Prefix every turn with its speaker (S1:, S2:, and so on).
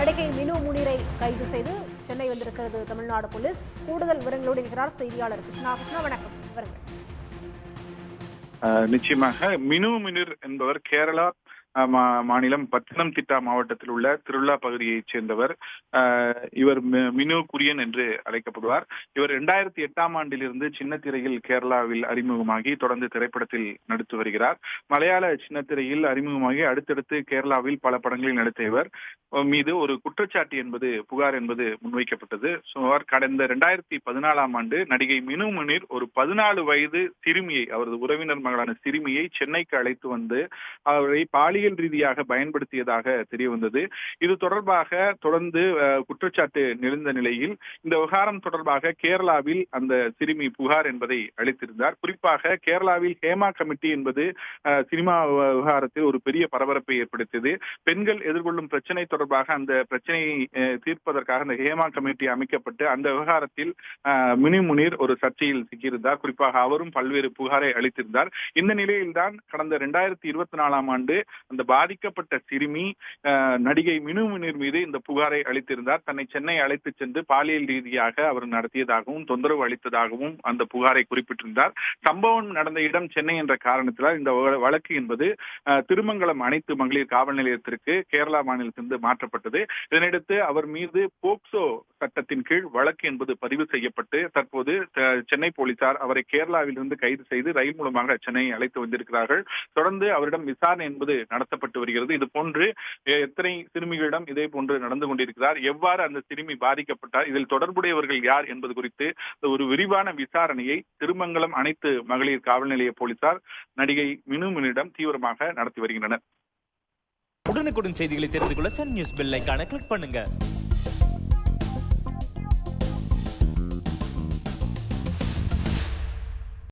S1: நடிகை மினு முனீரை கைது செய்து சென்னை வந்திருக்கிறது தமிழ்நாடு போலீஸ். கூடுதல் விவரங்களோடு இருக்கிறார் செய்தியாளர் கிருஷ்ணா. வணக்கம். விவரங்கள்.
S2: நிச்சயமாக மினு முனீர் என்பவர் கேரளா மாநிலம் பத்தனம்திட்டா மாவட்டத்தில் உள்ள திருவிழா பகுதியைச் சேர்ந்தவர். இவர் மினு குரியன் என்று அழைக்கப்படுவார். இவர் 2008ஆம் ஆண்டிலிருந்து சின்ன திரையில் கேரளாவில் அறிமுகமாகி தொடர்ந்து திரைப்படத்தில் நடித்து வருகிறார். மலையாள சின்ன திரையில் அறிமுகமாகி அடுத்தடுத்து கேரளாவில் பல படங்களில் நடித்த இவர் மீது ஒரு குற்றச்சாட்டு என்பது புகார் என்பது முன்வைக்கப்பட்டது. கடந்த 2014ஆம் ஆண்டு நடிகை மினு முனீர் ஒரு 14 வயது சிறுமியை, அவரது உறவினர் மகளான சிறுமியை சென்னைக்கு அழைத்து வந்து அவரை பாலியல் ரீதியாக பயன்படுத்தியதாக தெரிய வந்தது. இது தொடர்பாக தொடர்ந்து குற்றச்சாட்டு எழுந்த நிலையில் இந்த விவகாரம் தொடர்பாக கேரளாவில் அந்த சிறுமி புகார் என்பதை அளித்திருந்தார். குறிப்பாக கேரளாவில் ஹேமா கமிட்டி என்பது சினிமா விவகாரத்தில் ஒரு பெரிய பரபரப்பை ஏற்படுத்தியது. பெண்கள் எதிர்கொள்ளும் பிரச்சனை தொடர்பாக அந்த பிரச்சனையை தீர்ப்பதற்காக அந்த ஹேமா கமிட்டி அமைக்கப்பட்டு அந்த விவகாரத்தில் மினு முனீர் ஒரு சர்ச்சையில் சிக்கியிருந்தார். குறிப்பாக அவரும் பல்வேறு புகாரை அளித்திருந்தார். இந்த நிலையில்தான் கடந்த 2024ஆம் ஆண்டு அந்த பாதிக்கப்பட்ட சிறுமி நடிகை மினு முனீர் மீது இந்த புகாரை அளித்திருந்தார். தன்னை சென்னை அழைத்து சென்று பாலியல் ரீதியாக அவர் நடத்தியதாகவும் தொந்தரவு அளித்ததாகவும் அந்த புகாரை குறிப்பிட்டிருந்தார். சம்பவம் நடந்த இடம் சென்னை என்ற காரணத்தினால் இந்த வழக்கு என்பது திருமங்கலம் அனைத்து மகளிர் காவல் நிலையத்திற்கு கேரளா மாநிலத்திலிருந்து மாற்றப்பட்டது. இதனையடுத்து அவர் மீது போக்சோ சட்டத்தின் கீழ் வழக்கு என்பது பதிவு செய்யப்பட்டு தற்போது சென்னை போலீசார் அவரை கேரளாவிலிருந்து கைது செய்து ரயில் மூலமாக சென்னை அழைத்து வந்திருக்கிறார்கள். தொடர்ந்து அவரிடம் விசாரணை என்பது நடத்தப்பட்டு வருகிறது. இது போன்று எத்தனை சிறுமிகளிடம் இதே போன்று நடந்து கொண்டிருக்கிறார், எவ்வாறு அந்த சிறுமி பாதிக்கப்பட்டார், இதில் தொடர்புடையவர்கள் யார் என்பது குறித்து ஒரு விரிவான விசாரணையை திருமங்கலம் அனைத்து மகளிர் காவல் நிலைய போலீசார் நடிகை மினு முனீரிடம் தீவிரமாக நடத்தி வருகின்றனர்.
S3: உடனுக்குடன் செய்திகளை தெரிந்து கொள்ள சன் நியூஸ் பெல் ஐகானை கிளிக் பண்ணுங்க.